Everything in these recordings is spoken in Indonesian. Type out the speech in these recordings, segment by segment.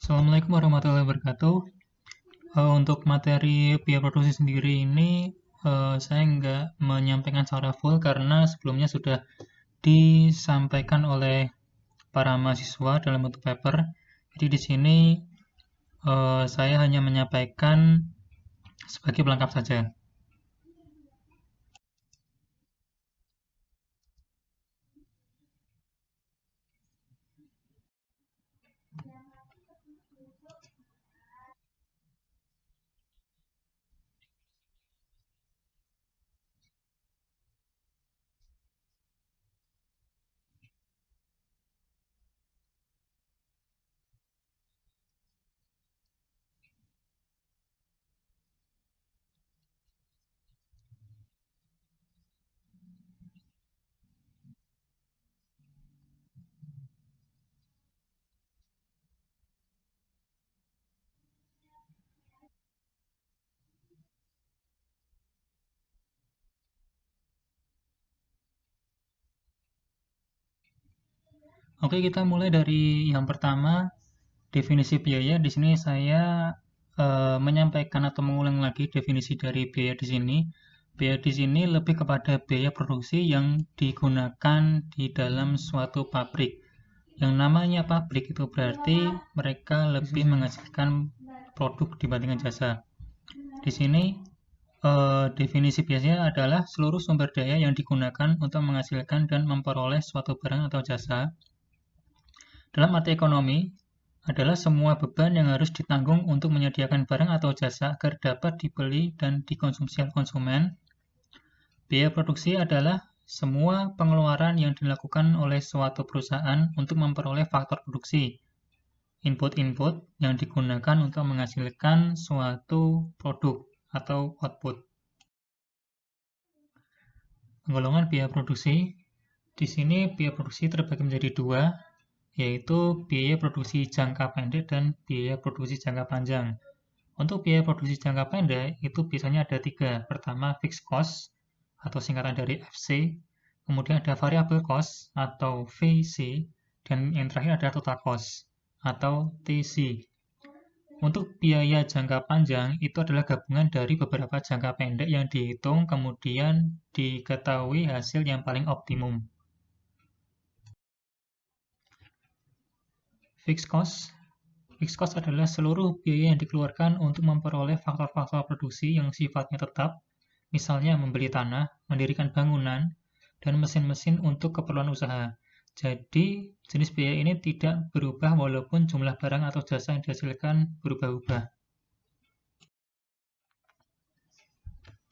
Assalamualaikum warahmatullahi wabarakatuh. Untuk materi biaya produksi sendiri ini, saya nggak menyampaikan secara full karena sebelumnya sudah disampaikan oleh para mahasiswa dalam bentuk paper. Jadi di sini saya hanya menyampaikan sebagai pelengkap saja. Oke, kita mulai dari yang pertama, definisi biaya. Di sini saya menyampaikan atau mengulang lagi definisi dari biaya di sini. Biaya di sini lebih kepada biaya produksi yang digunakan di dalam suatu pabrik. Yang namanya pabrik itu berarti mereka lebih menghasilkan produk dibandingkan jasa. Di sini definisi biasanya adalah seluruh sumber daya yang digunakan untuk menghasilkan dan memperoleh suatu barang atau jasa. Dalam arti ekonomi, adalah semua beban yang harus ditanggung untuk menyediakan barang atau jasa agar dapat dibeli dan dikonsumsi oleh konsumen. Biaya produksi adalah semua pengeluaran yang dilakukan oleh suatu perusahaan untuk memperoleh faktor produksi, input-input yang digunakan untuk menghasilkan suatu produk atau output. Penggolongan biaya produksi. Di sini biaya produksi terbagi menjadi dua, yaitu biaya produksi jangka pendek dan biaya produksi jangka panjang. Untuk biaya produksi jangka pendek itu biasanya ada tiga. Pertama, fixed cost atau singkatan dari FC, kemudian ada variable cost atau VC, dan yang terakhir ada total cost atau TC. Untuk biaya jangka panjang itu adalah gabungan dari beberapa jangka pendek yang dihitung kemudian diketahui hasil yang paling optimum. Fixed cost. Fixed cost adalah seluruh biaya yang dikeluarkan untuk memperoleh faktor-faktor produksi yang sifatnya tetap, misalnya membeli tanah, mendirikan bangunan, dan mesin-mesin untuk keperluan usaha. Jadi, jenis biaya ini tidak berubah walaupun jumlah barang atau jasa yang dihasilkan berubah-ubah.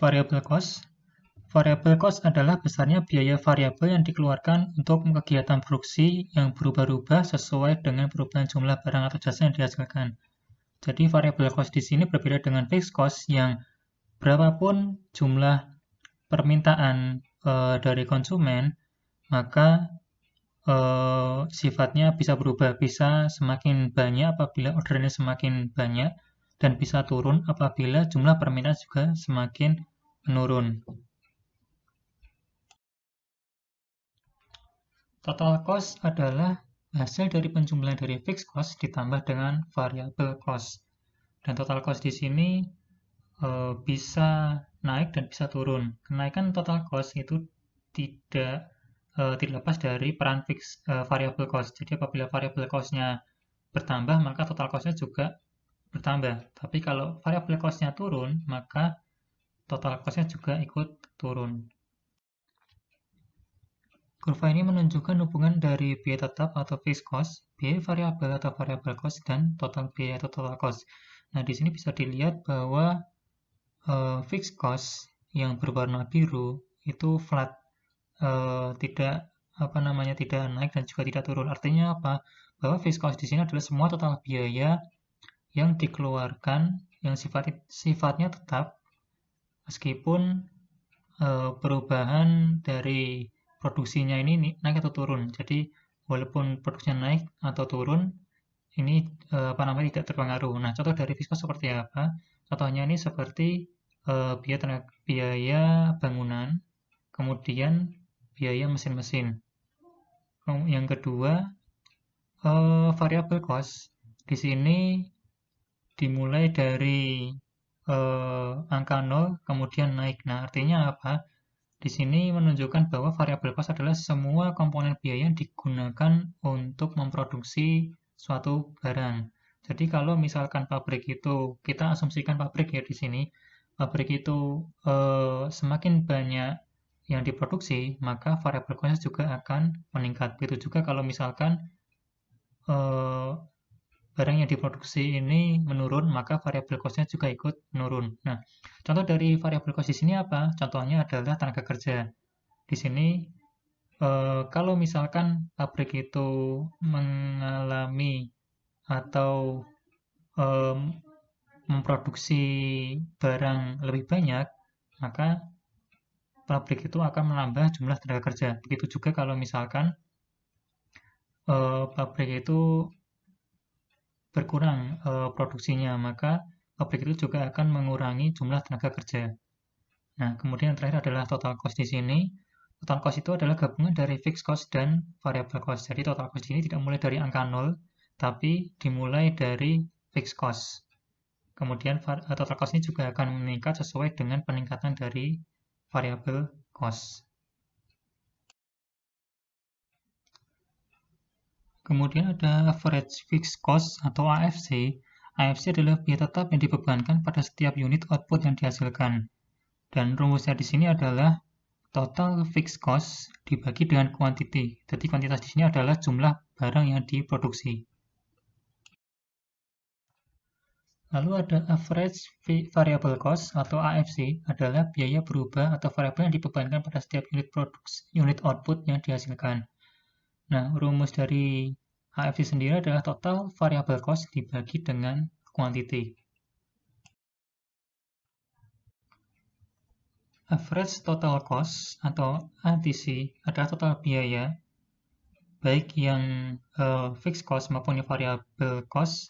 Variable cost. Variable cost adalah besarnya biaya variabel yang dikeluarkan untuk kegiatan produksi yang berubah-ubah sesuai dengan perubahan jumlah barang atau jasa yang dihasilkan. Jadi variable cost di sini berbeda dengan fixed cost yang berapapun jumlah permintaan dari konsumen, maka sifatnya bisa berubah, bisa semakin banyak apabila ordernya semakin banyak, dan bisa turun apabila jumlah permintaan juga semakin menurun. Total cost adalah hasil dari penjumlahan dari fixed cost ditambah dengan variable cost. Dan total cost di sini bisa naik dan bisa turun. Kenaikan total cost itu tidak lepas dari peran variable cost. Jadi apabila variable cost-nya bertambah, maka total cost-nya juga bertambah. Tapi kalau variable cost-nya turun, maka total cost-nya juga ikut turun. Kurva ini menunjukkan hubungan dari biaya tetap atau fixed cost, biaya variabel atau variable cost, dan total biaya atau total cost. Nah, di sini bisa dilihat bahwa fixed cost yang berwarna biru itu flat, tidak tidak naik dan juga tidak turun. Artinya apa? Bahwa fixed cost di sini adalah semua total biaya yang dikeluarkan yang sifatnya tetap meskipun perubahan dari produksinya ini naik atau turun. Jadi walaupun produksinya naik atau turun, ini tidak terpengaruh. Nah, contoh dari fixed cost seperti apa? Contohnya ini seperti biaya bangunan, kemudian biaya mesin-mesin. Yang kedua, variable cost. di sini dimulai dari angka 0 kemudian naik. Nah, artinya apa? Di sini menunjukkan bahwa variabel cost adalah semua komponen biaya yang digunakan untuk memproduksi suatu barang. Jadi kalau misalkan pabrik itu, kita asumsikan pabrik ya di sini, pabrik itu semakin banyak yang diproduksi, maka variabel cost juga akan meningkat. Begitu juga kalau misalkan eh, barang yang diproduksi ini menurun, maka variabel cost-nya juga ikut menurun. Nah, contoh dari variabel cost di sini apa? Contohnya adalah tenaga kerja. Di sini, kalau misalkan pabrik itu mengalami atau em, memproduksi barang lebih banyak, maka pabrik itu akan menambah jumlah tenaga kerja. Begitu juga kalau misalkan pabrik itu berkurang produksinya, maka pabrik itu juga akan mengurangi jumlah tenaga kerja. Nah, kemudian yang terakhir adalah total cost di sini. Total cost itu adalah gabungan dari fixed cost dan variable cost. Jadi total cost ini tidak mulai dari angka 0, tapi dimulai dari fixed cost. Kemudian total cost ini juga akan meningkat sesuai dengan peningkatan dari variable cost. Kemudian ada average fixed cost atau AFC. AFC adalah biaya tetap yang dibebankan pada setiap unit output yang dihasilkan. Dan rumusnya di sini adalah total fixed cost dibagi dengan quantity. Jadi kuantitas di sini adalah jumlah barang yang diproduksi. Lalu ada average variable cost atau AFC adalah biaya berubah atau variabel yang dibebankan pada setiap unit output yang dihasilkan. Nah, rumus dari AFC sendiri adalah total variable cost dibagi dengan quantity. Average total cost atau ATC adalah total biaya baik yang fixed cost maupun yang variable cost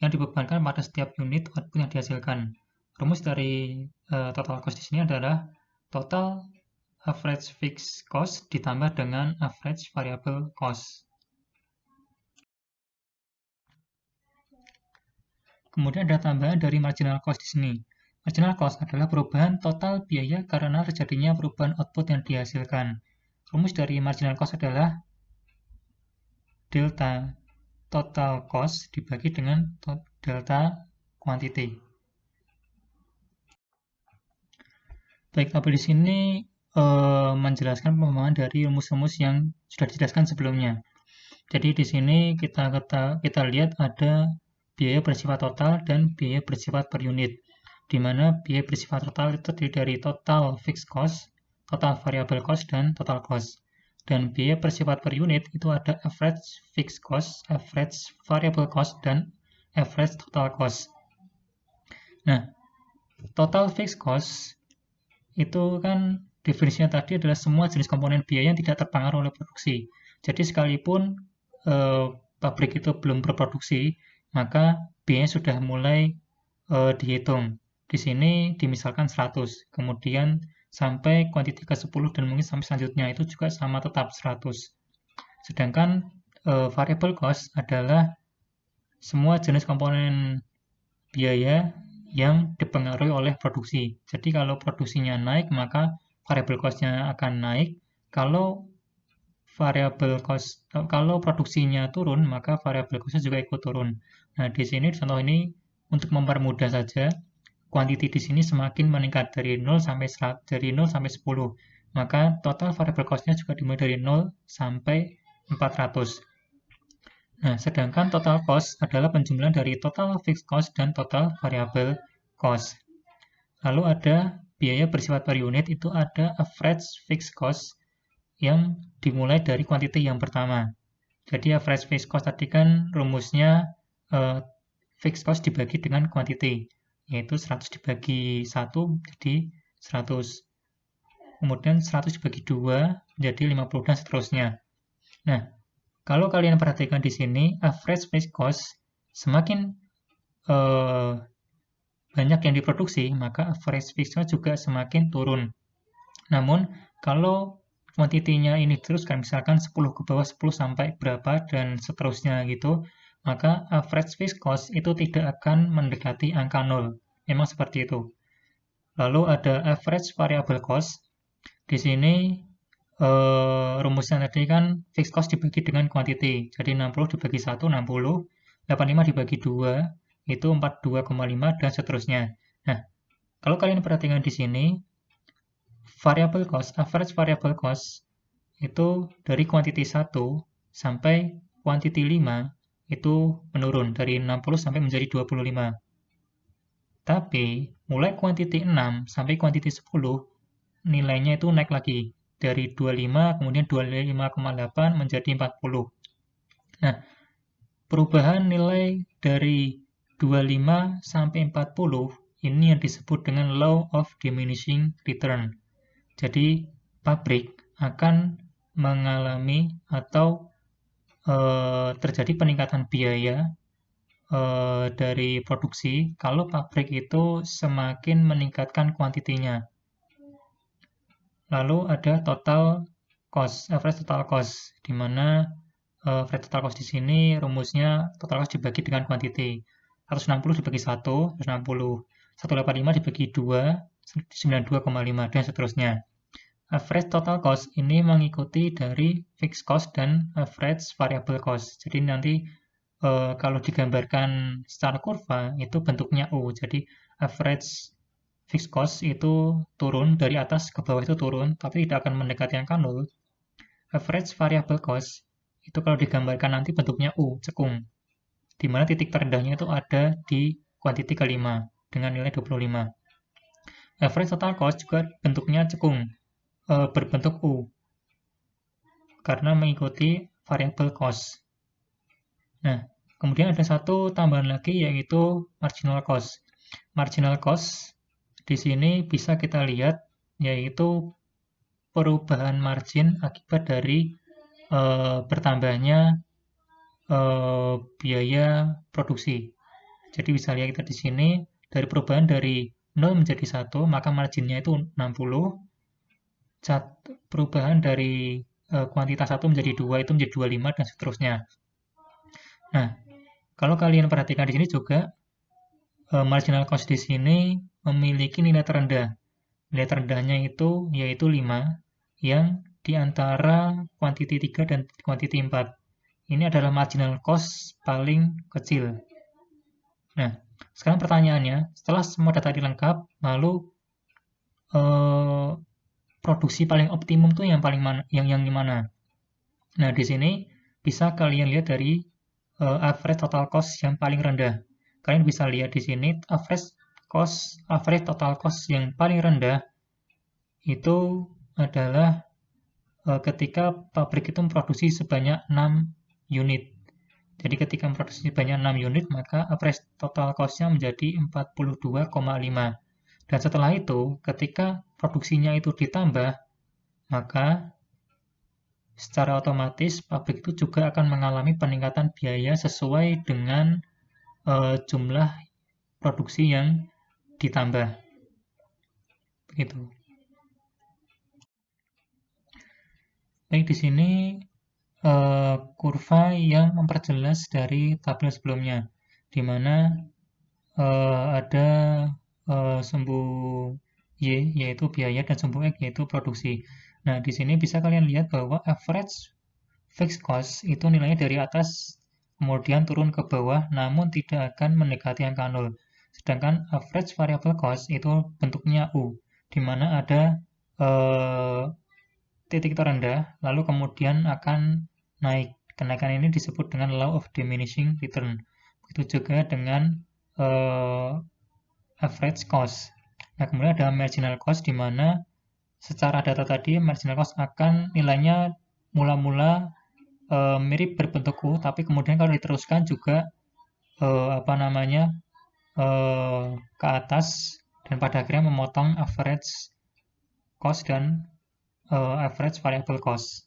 yang dibebankan pada setiap unit output yang dihasilkan. Rumus dari total cost di sini adalah total average fixed cost ditambah dengan average variable cost. Kemudian ada tambahan dari marginal cost di sini. Marginal cost adalah perubahan total biaya karena terjadinya perubahan output yang dihasilkan. Rumus dari marginal cost adalah delta total cost dibagi dengan delta quantity. Baik, tabel di sini menjelaskan pemahaman dari rumus-rumus yang sudah dijelaskan sebelumnya. Jadi di sini kita lihat ada biaya bersifat total dan biaya bersifat per unit, di mana biaya bersifat total itu terdiri dari total fixed cost, total variable cost, dan total cost. Dan biaya bersifat per unit itu ada average fixed cost, average variable cost, dan average total cost. Nah, total fixed cost itu kan definisinya tadi adalah semua jenis komponen biaya yang tidak terpengaruh oleh produksi. Jadi sekalipun pabrik itu belum berproduksi, maka biayanya sudah mulai dihitung. Di sini dimisalkan 100, kemudian sampai kuantiti ke 10 dan mungkin sampai selanjutnya itu juga sama tetap 100. Sedangkan variable cost adalah semua jenis komponen biaya yang dipengaruhi oleh produksi. Jadi kalau produksinya naik, maka variable cost-nya akan naik. Kalau produksinya turun, maka variable cost-nya juga ikut turun. Nah, di sini contoh ini untuk mempermudah saja, quantity di sini semakin meningkat dari 0 sampai 10. Maka total variable cost-nya juga dimulai dari 0 sampai 400. Nah, sedangkan total cost adalah penjumlahan dari total fixed cost dan total variable cost. Lalu ada biaya bersifat per unit, itu ada average fixed cost yang dimulai dari quantity yang pertama. Jadi average fixed cost tadi kan rumusnya fixed cost dibagi dengan quantity, yaitu 100 dibagi 1 jadi 100. Kemudian 100 dibagi 2 menjadi 50 dan seterusnya. Nah, kalau kalian perhatikan di sini, average fixed cost semakin banyak yang diproduksi, maka average fixed cost juga semakin turun. Namun, kalau kuantitinya ini terus kan misalkan 10 ke bawah 10 sampai berapa dan seterusnya gitu, maka average fixed cost itu tidak akan mendekati angka 0. Memang seperti itu. Lalu ada average variable cost. Di sini rumusnya tadi kan fixed cost dibagi dengan quantity. Jadi 60 dibagi 1, 60. 85 dibagi 2, itu 42,5 dan seterusnya. Nah, kalau kalian perhatikan di sini, variable cost, average variable cost, itu dari quantity 1 sampai quantity 5, itu menurun dari 60 sampai menjadi 25. Tapi, mulai quantity 6 sampai quantity 10, nilainya itu naik lagi. Dari 25, kemudian 25,8 menjadi 40. Nah, perubahan nilai dari 25 sampai 40 ini yang disebut dengan law of diminishing return. Jadi, pabrik akan mengalami atau terjadi peningkatan biaya dari produksi kalau pabrik itu semakin meningkatkan kuantitinya. Lalu ada total cost, average total cost, di mana average total cost di sini rumusnya total cost dibagi dengan quantity. 160 dibagi 1, 160. 185 dibagi 2, 92,5, dan seterusnya. Average total cost ini mengikuti dari fixed cost dan average variable cost. Jadi nanti kalau digambarkan secara kurva itu bentuknya U. Jadi average fixed cost itu turun dari atas ke bawah itu turun, tapi tidak akan mendekati angka 0. Average variable cost itu kalau digambarkan nanti bentuknya U, cekung. Di mana titik terendahnya itu ada di quantity kelima dengan nilai 25. Average total cost juga bentuknya cekung, berbentuk U karena mengikuti variable cost. Nah, kemudian ada satu tambahan lagi yaitu marginal cost. Marginal cost di sini bisa kita lihat yaitu perubahan margin akibat dari bertambahnya biaya produksi. Jadi bisa lihat kita di sini dari perubahan dari 0 menjadi 1, maka marginnya itu 60. Perubahan dari kuantitas 1 menjadi 2 itu menjadi 25 dan seterusnya. Nah, kalau kalian perhatikan di sini juga marginal cost di sini memiliki nilai terendah. Nilai terendahnya itu yaitu 5 yang di antara quantity 3 dan quantity 4. Ini adalah marginal cost paling kecil. Nah, sekarang pertanyaannya, setelah semua data dilengkap, lalu produksi paling optimum tuh yang paling mana, yang gimana? Nah, di sini bisa kalian lihat dari average total cost yang paling rendah. Kalian bisa lihat di sini average total cost yang paling rendah itu adalah ketika pabrik itu memproduksi sebanyak 6 unit. Jadi ketika memproduksi sebanyak 6 unit, maka average total cost-nya menjadi 42,5. Dan setelah itu, ketika produksinya itu ditambah, maka secara otomatis pabrik itu juga akan mengalami peningkatan biaya sesuai dengan jumlah produksi yang ditambah. Begitu. Baik, di sini kurva yang memperjelas dari tabel sebelumnya, di mana ada sumbu Y yaitu biaya dan sumbu X yaitu produksi. Nah, di sini bisa kalian lihat bahwa average fixed cost itu nilainya dari atas kemudian turun ke bawah namun tidak akan mendekati angka 0. Sedangkan average variable cost itu bentuknya U, di mana ada titik terendah lalu kemudian akan naik. Kenaikan ini disebut dengan law of diminishing return. Begitu juga dengan average cost. Nah, kemudian ada marginal cost di mana secara data tadi marginal cost akan nilainya mula-mula mirip berbentuk U, tapi kemudian kalau diteruskan juga ke atas dan pada akhirnya memotong average cost dan average variable cost.